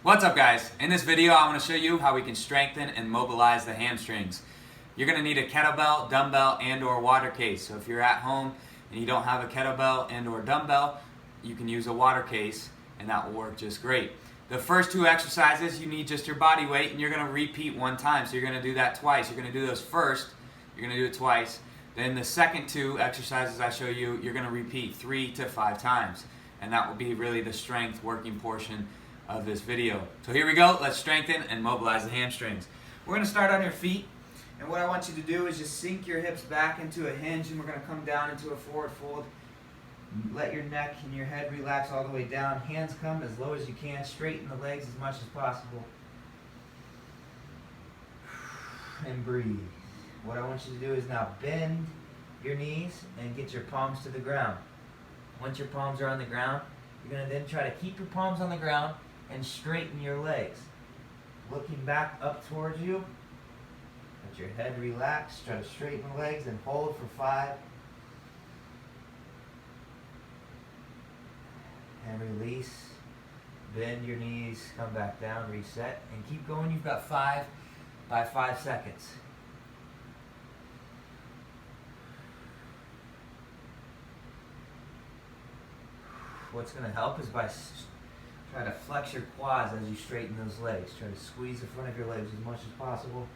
What's up, guys? In this video I want to show you how we can strengthen and mobilize the hamstrings. You're going to need a kettlebell, dumbbell, and or water case. So if you're at home and you don't have a kettlebell and or dumbbell, you can use a water case and that will work just great. The first two exercises you need just your body weight and you're going to repeat one time. So you're going to do that twice. You're going to do those first, you're going to do it twice. Then the second two exercises I show you, you're going to repeat 3 to 5 times. And that will be really the strength working portion of this video. So here we go. Let's strengthen and mobilize the hamstrings. We're going to start on your feet. And what I want you to do is just sink your hips back into a hinge, and we're going to come down into a forward fold. Let your neck and your head relax all the way down. Hands come as low as you can. Straighten the legs as much as possible. And breathe. What I want you to do is now bend your knees and get your palms to the ground. Once your palms are on the ground, you're going to then try to keep your palms on the ground and straighten your legs. Looking back up towards you. Let your head relax. Try to straighten the legs and hold for 5. And release. Bend your knees. Come back down. Reset. And keep going. You've got 5 by 5 seconds. What's going to help is by try to flex your quads as you straighten those legs. Try to squeeze the front of your legs as much as possible.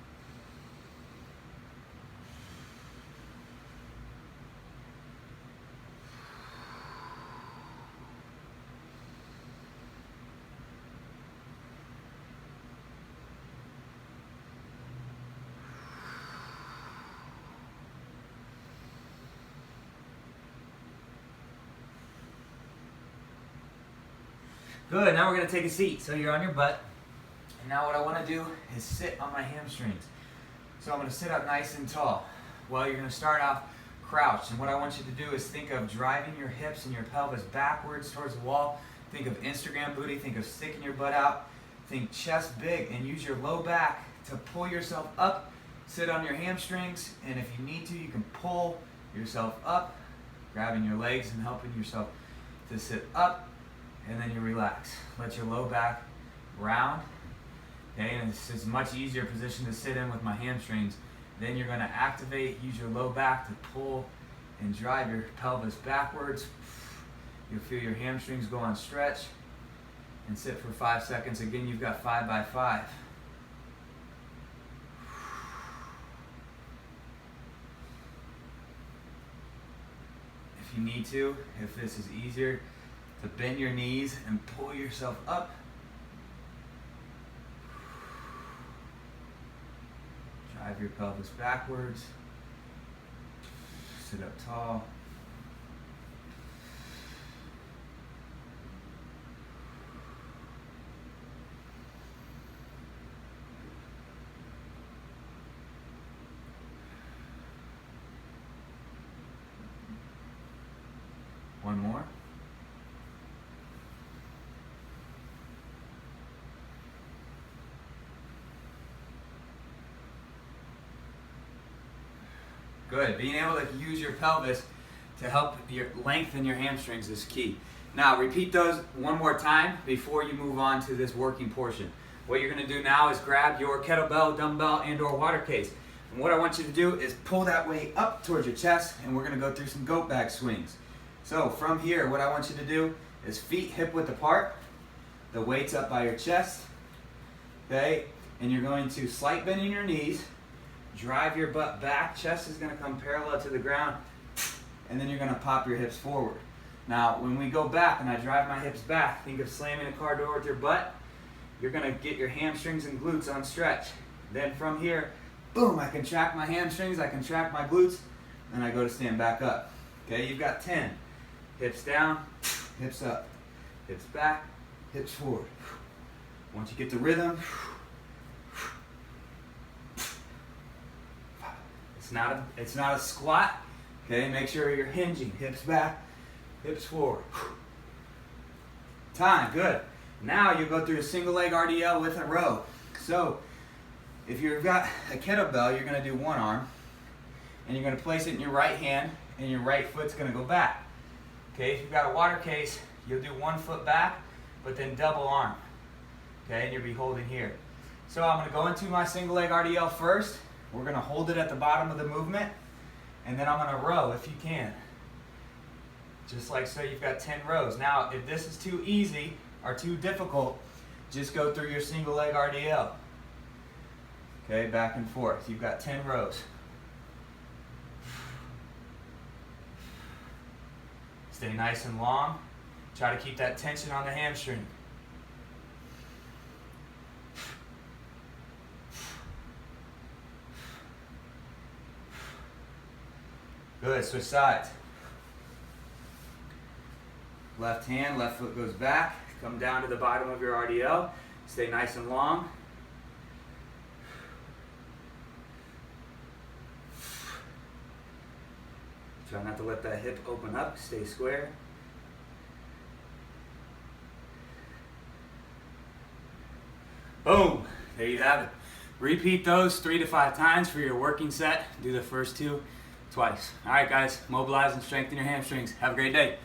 Good, now we're going to take a seat. So you're on your butt. And now what I want to do is sit on my hamstrings. So I'm going to sit up nice and tall. Well, you're going to start off crouched. And what I want you to do is think of driving your hips and your pelvis backwards towards the wall. Think of Instagram booty. Think of sticking your butt out. Think chest big and use your low back to pull yourself up. Sit on your hamstrings. And if you need to, you can pull yourself up, grabbing your legs and helping yourself to sit up. And then you relax. Let your low back round. Okay, and this is a much easier position to sit in with my hamstrings. Then you're going to activate, use your low back to pull and drive your pelvis backwards. You'll feel your hamstrings go on stretch. And sit for 5 seconds. Again, you've got 5 by 5. If you need to, if this is easier, to bend your knees and pull yourself up. Drive your pelvis backwards. Sit up tall. One more. Good. Being able to use your pelvis to help lengthen your hamstrings is key. Now, repeat those one more time before you move on to this working portion. What you're going to do now is grab your kettlebell, dumbbell, and or water case. And what I want you to do is pull that weight up towards your chest, and we're going to go through some goat bag swings. So from here, what I want you to do is feet hip width apart, the weight's up by your chest, okay? And you're going to slight bend in your knees, drive your butt back, chest is going to come parallel to the ground, and then you're going to pop your hips forward. Now, when we go back and I drive my hips back, think of slamming a car door with your butt. You're going to get your hamstrings and glutes on stretch. Then from here, boom, I contract my hamstrings, I contract my glutes, and I go to stand back up. Okay, you've got 10. Hips down, hips up, hips back, hips forward. Once you get the rhythm, it's not a squat. Okay, make sure you're hinging. Hips back, hips forward. Time, good. Now you go through a single leg RDL with a row. So if you've got a kettlebell, you're going to do one arm, and you're going to place it in your right hand, and your right foot's going to go back. Okay, if you've got a water case, you'll do one foot back, but then double arm. Okay, and you'll be holding here. So I'm going to go into my single leg RDL first. We're going to hold it at the bottom of the movement, and then I'm going to row if you can. Just like so, you've got 10 rows. Now, if this is too easy or too difficult, just go through your single leg RDL. Okay, back and forth. You've got 10 rows. Stay nice and long. Try to keep that tension on the hamstring. Good, switch sides. Left hand, left foot goes back. Come down to the bottom of your RDL. Stay nice and long. Try not to let that hip open up. Stay square. Boom. There you have it. Repeat those 3 to 5 times for your working set. Do the first 2 twice. All right, guys. Mobilize and strengthen your hamstrings. Have a great day.